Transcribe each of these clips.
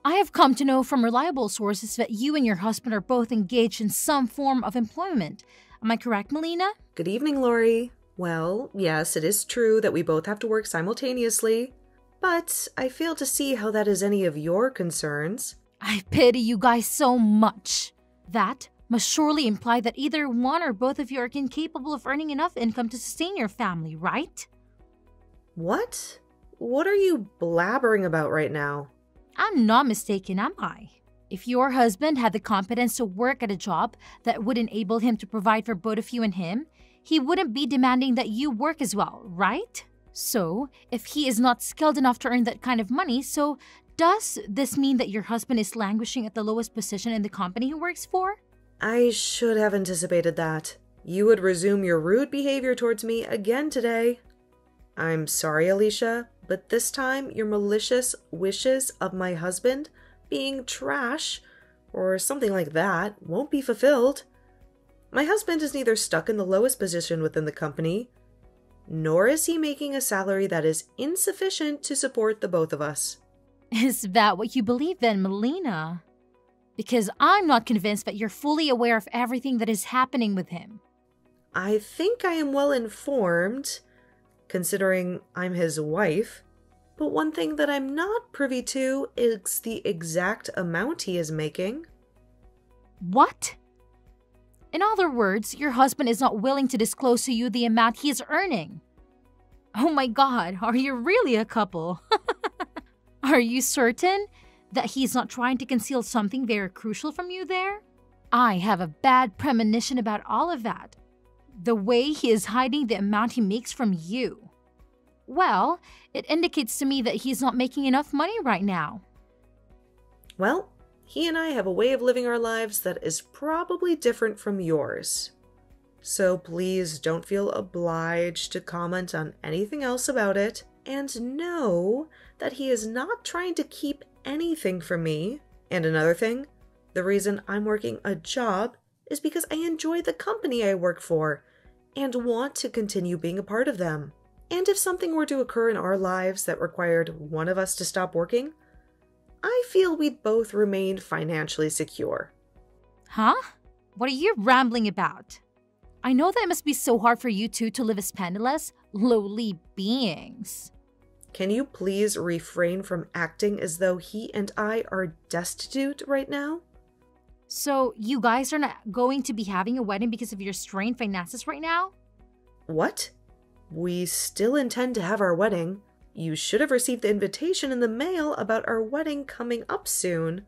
I have come to know from reliable sources that you and your husband are both engaged in some form of employment. Am I correct, Melina? Good evening, Lori. Well, yes, it is true that we both have to work simultaneously, but I fail to see how that is any of your concerns. I pity you guys so much. That must surely imply that either one or both of you are incapable of earning enough income to sustain your family, right? What? What are you blabbering about right now? I'm not mistaken, am I? If your husband had the competence to work at a job that would enable him to provide for both of you and him, he wouldn't be demanding that you work as well, right? So, if he is not skilled enough to earn that kind of money, so does this mean that your husband is languishing at the lowest position in the company he works for? I should have anticipated that. You would resume your rude behavior towards me again today. I'm sorry, Alicia, but this time your malicious wishes of my husband being trash, or something like that, won't be fulfilled. My husband is neither stuck in the lowest position within the company, nor is he making a salary that is insufficient to support the both of us. Is that what you believe then, Melina? Because I'm not convinced that you're fully aware of everything that is happening with him. I think I am well informed, considering I'm his wife, but one thing that I'm not privy to is the exact amount he is making. What? In other words, your husband is not willing to disclose to you the amount he is earning. Oh my god, are you really a couple? Are you certain that he's not trying to conceal something very crucial from you there? I have a bad premonition about all of that. The way he is hiding the amount he makes from you. Well, it indicates to me that he's not making enough money right now. Well, he and I have a way of living our lives that is probably different from yours. So please don't feel obliged to comment on anything else about it, and know that he is not trying to keep anything from me. And another thing, the reason I'm working a job is because I enjoy the company I work for and want to continue being a part of them. And if something were to occur in our lives that required one of us to stop working, I feel we'd both remain financially secure. Huh? What are you rambling about? I know that it must be so hard for you two to live as penniless, lowly beings. Can you please refrain from acting as though he and I are destitute right now? So, you guys are not going to be having a wedding because of your strained finances right now? What? We still intend to have our wedding. You should have received the invitation in the mail about our wedding coming up soon.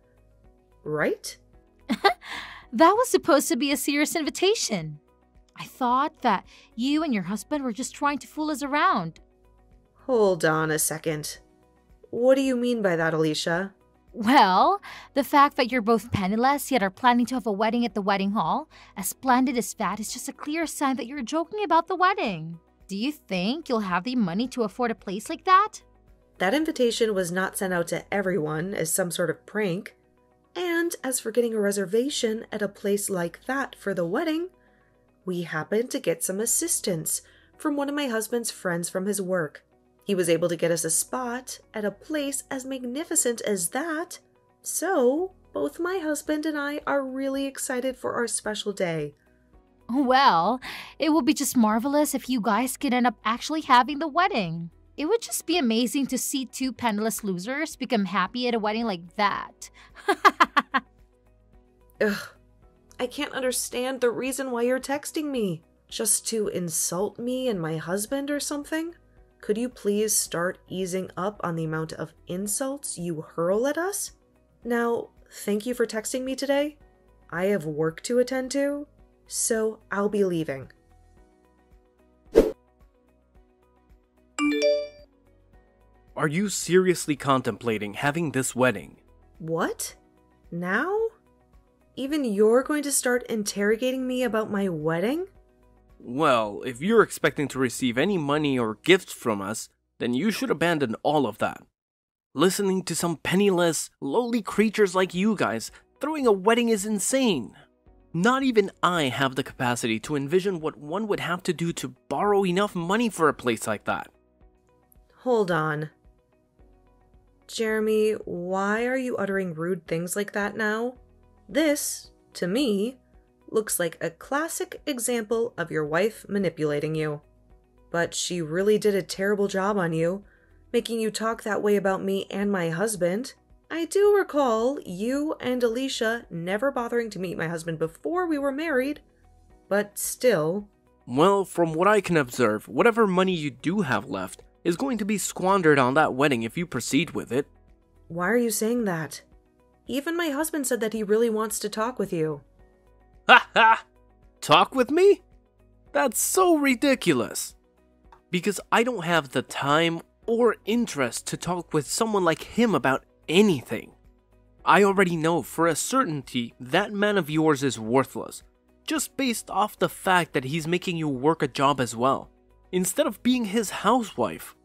Right? That was supposed to be a serious invitation. I thought that you and your husband were just trying to fool us around. Hold on a second. What do you mean by that, Alicia? Well, the fact that you're both penniless yet are planning to have a wedding at the wedding hall, as splendid as that, is just a clear sign that you're joking about the wedding. Do you think you'll have the money to afford a place like that? That invitation was not sent out to everyone as some sort of prank. And as for getting a reservation at a place like that for the wedding, we happened to get some assistance from one of my husband's friends from his work. He was able to get us a spot at a place as magnificent as that. So, both my husband and I are really excited for our special day. Well, it would be just marvelous if you guys could end up actually having the wedding. It would just be amazing to see two penniless losers become happy at a wedding like that. Ugh, I can't understand the reason why you're texting me. Just to insult me and my husband or something? Could you please start easing up on the amount of insults you hurl at us? Now, thank you for texting me today. I have work to attend to, so I'll be leaving. Are you seriously contemplating having this wedding? What? Now? Even you're going to start interrogating me about my wedding? Well, if you're expecting to receive any money or gifts from us, then you should abandon all of that. Listening to some penniless, lowly creatures like you guys throwing a wedding is insane. Not even I have the capacity to envision what one would have to do to borrow enough money for a place like that. Hold on. Jeremy, why are you uttering rude things like that now? This, to me, looks like a classic example of your wife manipulating you. But she really did a terrible job on you, making you talk that way about me and my husband. I do recall you and Alicia never bothering to meet my husband before we were married, but still. Well, from what I can observe, whatever money you do have left is going to be squandered on that wedding if you proceed with it. Why are you saying that? Even my husband said that he really wants to talk with you. Ha ha! Talk with me? That's so ridiculous. Because I don't have the time or interest to talk with someone like him about anything. I already know for a certainty that man of yours is worthless, just based off the fact that he's making you work a job as well, instead of being his housewife.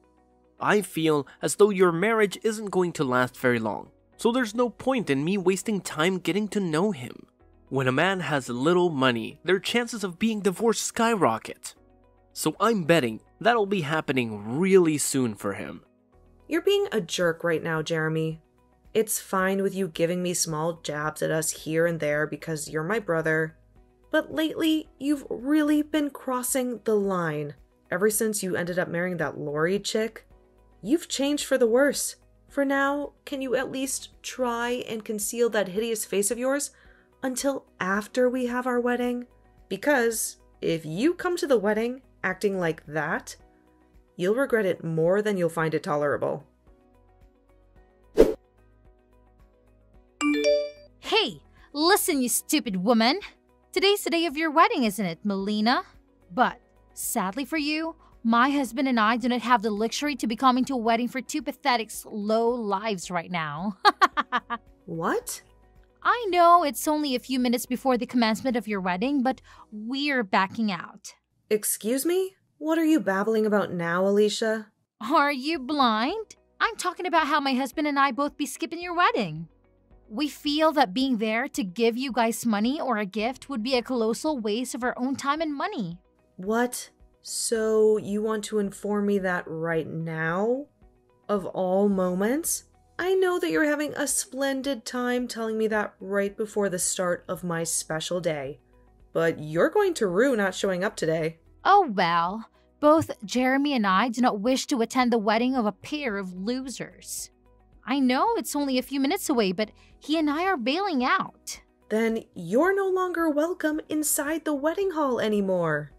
I feel as though your marriage isn't going to last very long, so there's no point in me wasting time getting to know him. When a man has little money, their chances of being divorced skyrocket. So I'm betting that'll be happening really soon for him. You're being a jerk right now, Jeremy. It's fine with you giving me small jabs at us here and there because you're my brother. But lately, you've really been crossing the line. Ever since you ended up marrying that Lori chick, you've changed for the worse. For now, can you at least try and conceal that hideous face of yours until after we have our wedding? Because if you come to the wedding acting like that, you'll regret it more than you'll find it tolerable. Hey, listen, you stupid woman. Today's the day of your wedding, isn't it, Melina? But, sadly for you, my husband and I do not have the luxury to be coming to a wedding for two pathetic, slow lives right now. What? I know it's only a few minutes before the commencement of your wedding, but we're backing out. Excuse me? What are you babbling about now, Alicia? Are you blind? I'm talking about how my husband and I both be skipping your wedding. We feel that being there to give you guys money or a gift would be a colossal waste of our own time and money. What? So you want to inform me that right now? Of all moments? I know that you're having a splendid time telling me that right before the start of my special day. But you're going to rue not showing up today. Oh well, both Jeremy and I do not wish to attend the wedding of a pair of losers. I know it's only a few minutes away, but he and I are bailing out. Then you're no longer welcome inside the wedding hall anymore.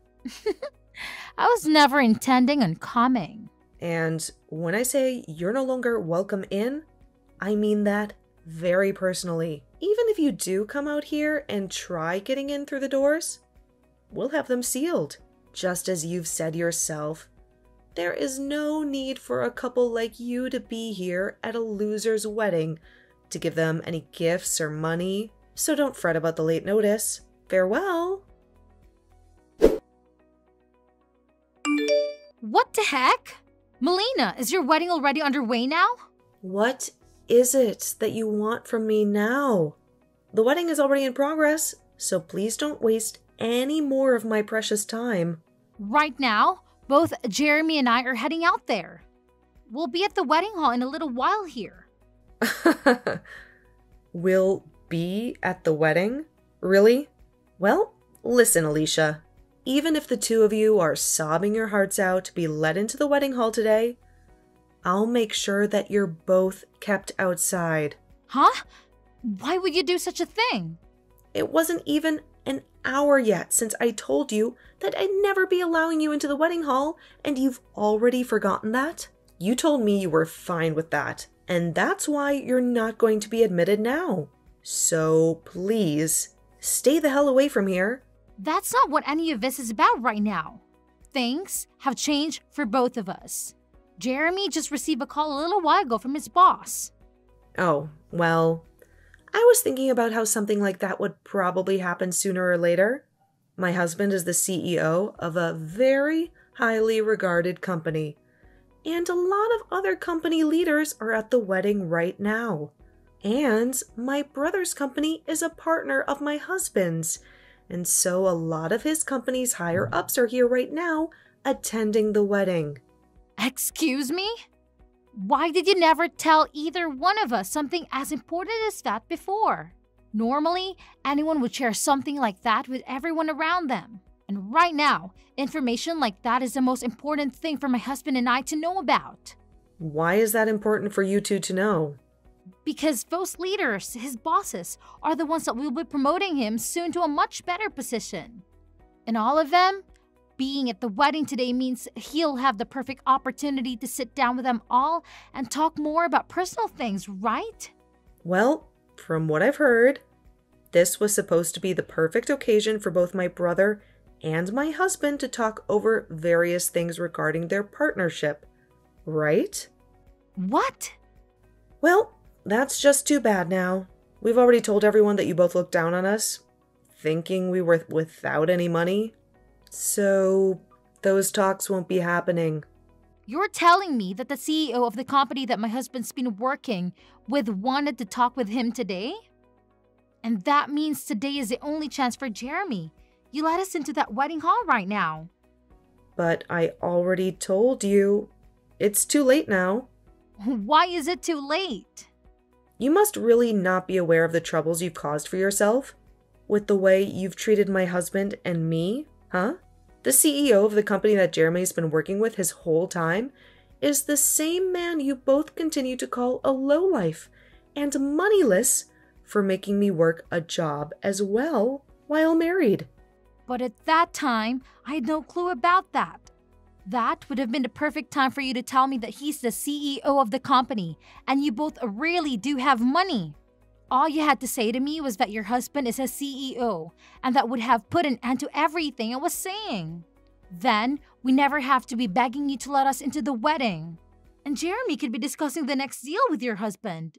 I was never intending on coming. And when I say you're no longer welcome in, I mean that very personally. Even if you do come out here and try getting in through the doors, we'll have them sealed. Just as you've said yourself, there is no need for a couple like you to be here at a loser's wedding to give them any gifts or money, so don't fret about the late notice. Farewell! What the heck? Melina, is your wedding already underway now? What is it that you want from me now? The wedding is already in progress, so please don't waste any more of my precious time. Right now, both Jeremy and I are heading out there. We'll be at the wedding hall in a little while here. Will be at the wedding? Really? Well, listen, Alicia. Even if the two of you are sobbing your hearts out to be let into the wedding hall today, I'll make sure that you're both kept outside. Huh? Why would you do such a thing? It wasn't even an hour yet since I told you that I'd never be allowing you into the wedding hall, and you've already forgotten that? You told me you were fine with that, and that's why you're not going to be admitted now. So please, stay the hell away from here. That's not what any of this is about right now. Things have changed for both of us. Jeremy just received a call a little while ago from his boss. Oh, well, I was thinking about how something like that would probably happen sooner or later. My husband is the CEO of a very highly regarded company, and a lot of other company leaders are at the wedding right now. And my brother's company is a partner of my husband's, and so a lot of his company's higher-ups are here right now attending the wedding. Excuse me? Why did you never tell either one of us something as important as that before? Normally, anyone would share something like that with everyone around them. And right now, information like that is the most important thing for my husband and I to know about. Why is that important for you two to know? Because those leaders, his bosses, are the ones that will be promoting him soon to a much better position. And all of them, being at the wedding today means he'll have the perfect opportunity to sit down with them all and talk more about personal things, right? Well, from what I've heard, this was supposed to be the perfect occasion for both my brother and my husband to talk over various things regarding their partnership, right? What? Well, that's just too bad now. We've already told everyone that you both looked down on us, thinking we were without any money. So, those talks won't be happening. You're telling me that the CEO of the company that my husband's been working with wanted to talk with him today? And that means today is the only chance for Jeremy. You let us into that wedding hall right now. But I already told you. It's too late now. Why is it too late? You must really not be aware of the troubles you've caused for yourself with the way you've treated my husband and me, huh? The CEO of the company that Jeremy's been working with his whole time is the same man you both continue to call a lowlife and moneyless for making me work a job as well while married. But at that time, I had no clue about that. That would have been the perfect time for you to tell me that he's the CEO of the company and you both really do have money. All you had to say to me was that your husband is a CEO and that would have put an end to everything I was saying. Then, we never have to be begging you to let us into the wedding. And Jeremy could be discussing the next deal with your husband.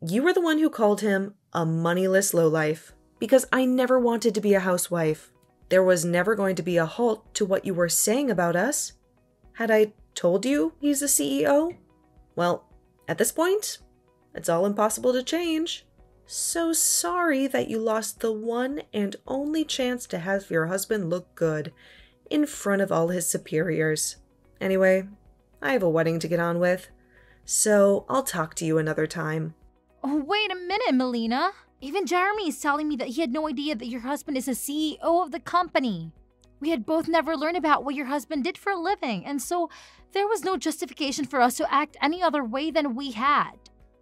You were the one who called him a moneyless lowlife because I never wanted to be a housewife. There was never going to be a halt to what you were saying about us. Had I told you he's the CEO? Well, at this point, it's all impossible to change. So sorry that you lost the one and only chance to have your husband look good in front of all his superiors. Anyway, I have a wedding to get on with, so I'll talk to you another time. Oh, wait a minute, Melina. Even Jeremy is telling me that he had no idea that your husband is a CEO of the company. We had both never learned about what your husband did for a living, and so there was no justification for us to act any other way than we had.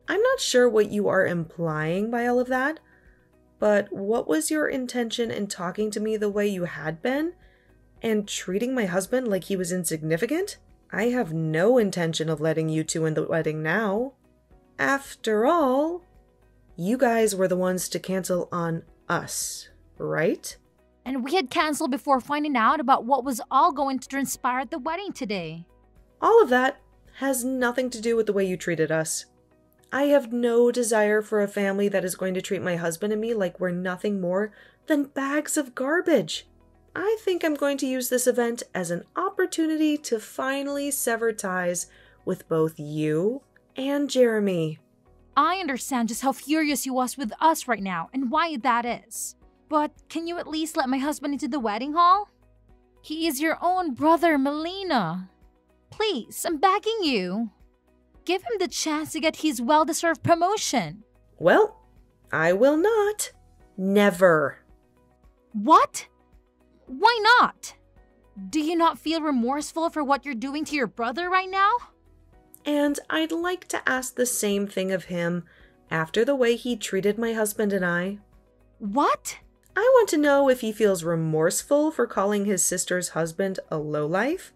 I'm not sure what you are implying by all of that, but what was your intention in talking to me the way you had been and treating my husband like he was insignificant? I have no intention of letting you two in the wedding now. After all, you guys were the ones to cancel on us, right? And we had canceled before finding out about what was all going to transpire at the wedding today. All of that has nothing to do with the way you treated us. I have no desire for a family that is going to treat my husband and me like we're nothing more than bags of garbage. I think I'm going to use this event as an opportunity to finally sever ties with both you and Jeremy. I understand just how furious you was with us right now and why that is. But can you at least let my husband into the wedding hall? He is your own brother, Melina. Please, I'm begging you. Give him the chance to get his well-deserved promotion. Well, I will not. Never. What? Why not? Do you not feel remorseful for what you're doing to your brother right now? And I'd like to ask the same thing of him after the way he treated my husband and I. What? I want to know if he feels remorseful for calling his sister's husband a lowlife,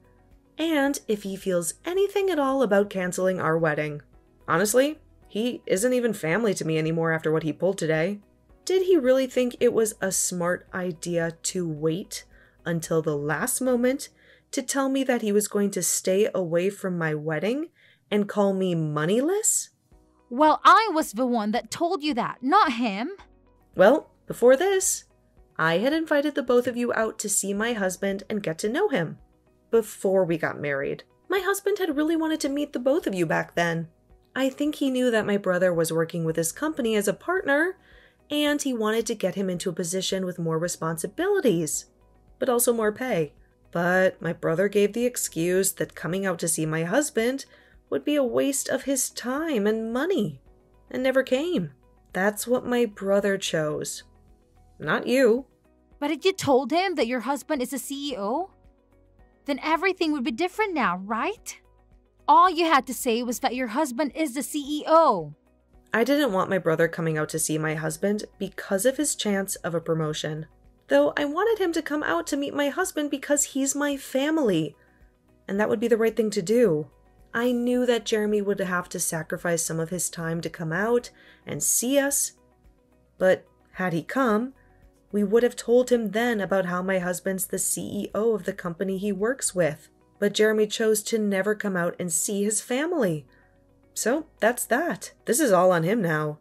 and if he feels anything at all about canceling our wedding. Honestly, he isn't even family to me anymore after what he pulled today. Did he really think it was a smart idea to wait until the last moment to tell me that he was going to stay away from my wedding and call me moneyless? Well, I was the one that told you that, not him. Well, before this, I had invited the both of you out to see my husband and get to know him. Before we got married. My husband had really wanted to meet the both of you back then. I think he knew that my brother was working with his company as a partner, and he wanted to get him into a position with more responsibilities, but also more pay. But my brother gave the excuse that coming out to see my husband would be a waste of his time and money, and never came. That's what my brother chose. Not you. But if you told him that your husband is a CEO, then everything would be different now, right? All you had to say was that your husband is the CEO. I didn't want my brother coming out to see my husband because of his chance of a promotion. Though I wanted him to come out to meet my husband because he's my family. And that would be the right thing to do. I knew that Jeremy would have to sacrifice some of his time to come out and see us. But had he come, we would have told him then about how my husband's the CEO of the company he works with. But Jeremy chose to never come out and see his family. So that's that. This is all on him now.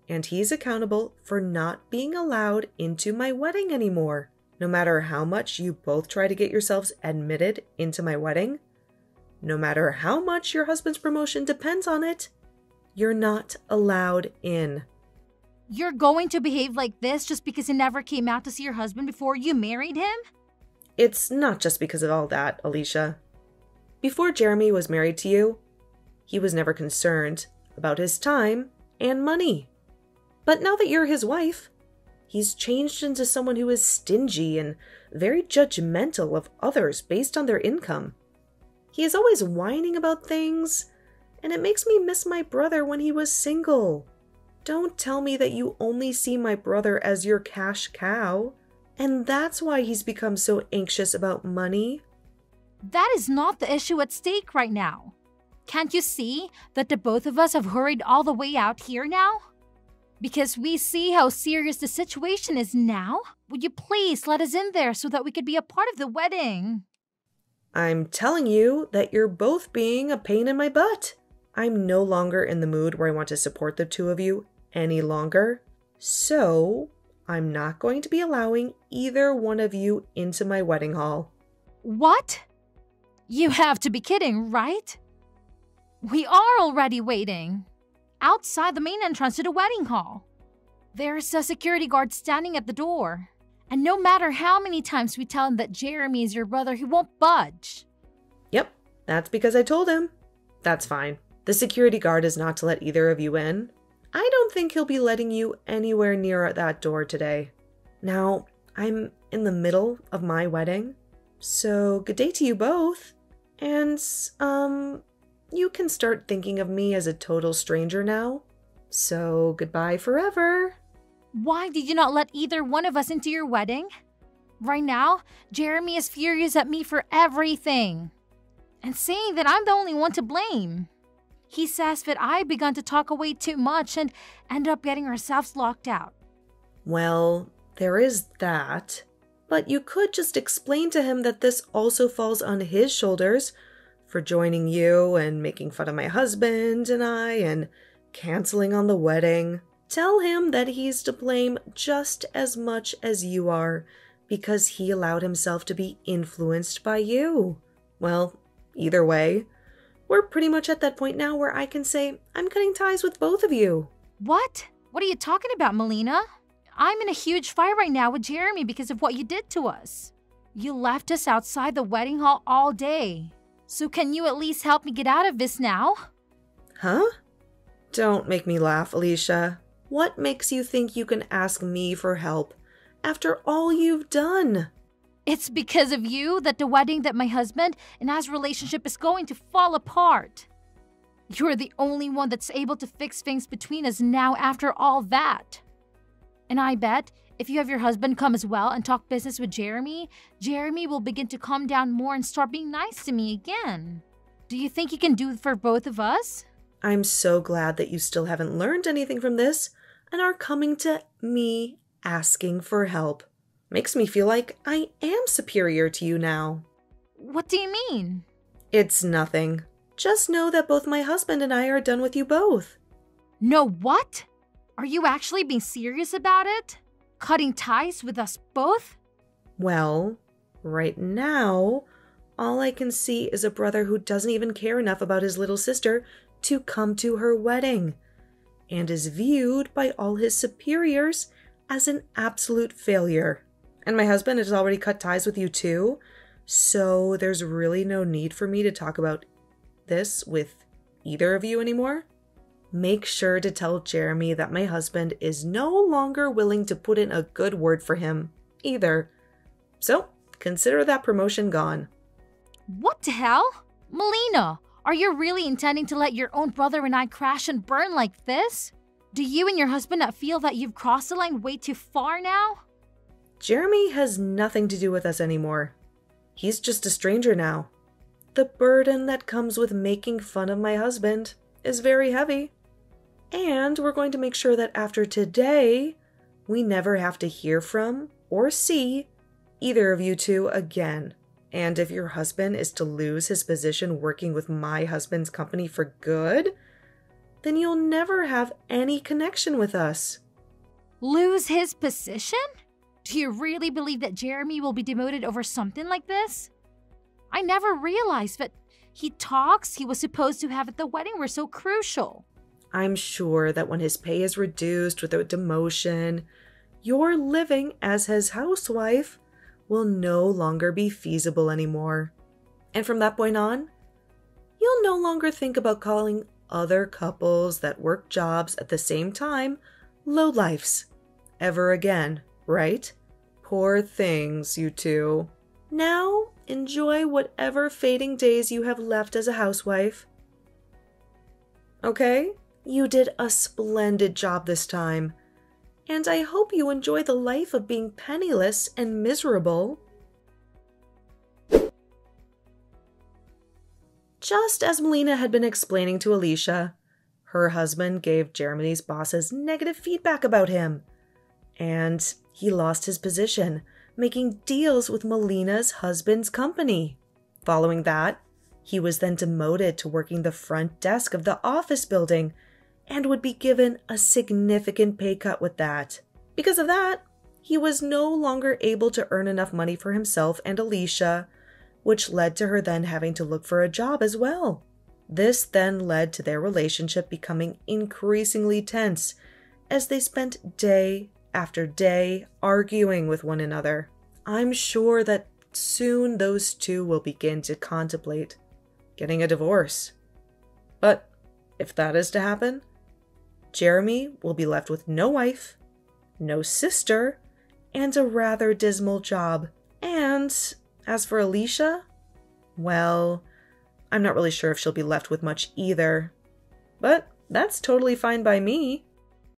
And he's accountable for not being allowed into my wedding anymore. No matter how much you both try to get yourselves admitted into my wedding, no matter how much your husband's promotion depends on it, you're not allowed in. You're going to behave like this just because he never came out to see your husband before you married him? It's not just because of all that, Alicia. Before Jeremy was married to you, he was never concerned about his time and money. But now that you're his wife, he's changed into someone who is stingy and very judgmental of others based on their income. He is always whining about things, and it makes me miss my brother when he was single. Don't tell me that you only see my brother as your cash cow, and that's why he's become so anxious about money. That is not the issue at stake right now. Can't you see that the both of us have hurried all the way out here now? Because we see how serious the situation is now? Would you please let us in there so that we could be a part of the wedding? I'm telling you that you're both being a pain in my butt. I'm no longer in the mood where I want to support the two of you any longer. So, I'm not going to be allowing either one of you into my wedding hall. What? You have to be kidding, right? We are already waiting outside the main entrance to the wedding hall. There's a security guard standing at the door. And no matter how many times we tell him that Jeremy is your brother, he won't budge. Yep, that's because I told him. That's fine. The security guard is not to let either of you in. I don't think he'll be letting you anywhere near that door today. Now, I'm in the middle of my wedding, so good day to you both. And, you can start thinking of me as a total stranger now. So, goodbye forever. Why did you not let either one of us into your wedding? Right now, Jeremy is furious at me for everything. And saying that I'm the only one to blame. He says that I begun to talk away too much and ended up getting ourselves locked out. Well, there is that. But you could just explain to him that this also falls on his shoulders for joining you and making fun of my husband and I and canceling on the wedding. Tell him that he's to blame just as much as you are because he allowed himself to be influenced by you. Well, either way, we're pretty much at that point now where I can say I'm cutting ties with both of you. What? What are you talking about, Melina? I'm in a huge fight right now with Jeremy because of what you did to us. You left us outside the wedding hall all day. So can you at least help me get out of this now? Huh? Don't make me laugh, Alicia. What makes you think you can ask me for help after all you've done? It's because of you that the wedding that my husband and I's relationship is going to fall apart. You're the only one that's able to fix things between us now after all that. And I bet if you have your husband come as well and talk business with Jeremy, Jeremy will begin to calm down more and start being nice to me again. Do you think you can do it for both of us? I'm so glad that you still haven't learned anything from this and are coming to me asking for help. Makes me feel like I am superior to you now. What do you mean? It's nothing. Just know that both my husband and I are done with you both. No, what? Are you actually being serious about it? Cutting ties with us both? Well, right now, all I can see is a brother who doesn't even care enough about his little sister to come to her wedding, and is viewed by all his superiors as an absolute failure. And my husband has already cut ties with you too, so there's really no need for me to talk about this with either of you anymore, make sure to tell Jeremy that my husband is no longer willing to put in a good word for him either. So, consider that promotion gone. What the hell? Melina, are you really intending to let your own brother and I crash and burn like this? Do you and your husband not feel that you've crossed the line way too far now? Jeremy has nothing to do with us anymore. He's just a stranger now. The burden that comes with making fun of my husband is very heavy. And we're going to make sure that after today, we never have to hear from or see either of you two again. And if your husband is to lose his position working with my husband's company for good, then you'll never have any connection with us. Lose his position? Do you really believe that Jeremy will be demoted over something like this? I never realized that talks he was supposed to have at the wedding were so crucial. I'm sure that when his pay is reduced with a demotion, your living as his housewife will no longer be feasible anymore. And from that point on, you'll no longer think about calling other couples that work jobs at the same time lowlifes ever again, right? Poor things, you two. Now, enjoy whatever fading days you have left as a housewife. Okay? You did a splendid job this time. And I hope you enjoy the life of being penniless and miserable. Just as Melina had been explaining to Alicia, her husband gave Jeremy's bosses negative feedback about him. And he lost his position, making deals with Melina's husband's company. Following that, he was then demoted to working the front desk of the office building and would be given a significant pay cut with that. Because of that, he was no longer able to earn enough money for himself and Alicia, which led to her then having to look for a job as well. This then led to their relationship becoming increasingly tense as they spent day after day arguing with one another. I'm sure that soon those two will begin to contemplate getting a divorce. But if that is to happen, Jeremy will be left with no wife, no sister, and a rather dismal job. And as for Alicia, well, I'm not really sure if she'll be left with much either. But that's totally fine by me.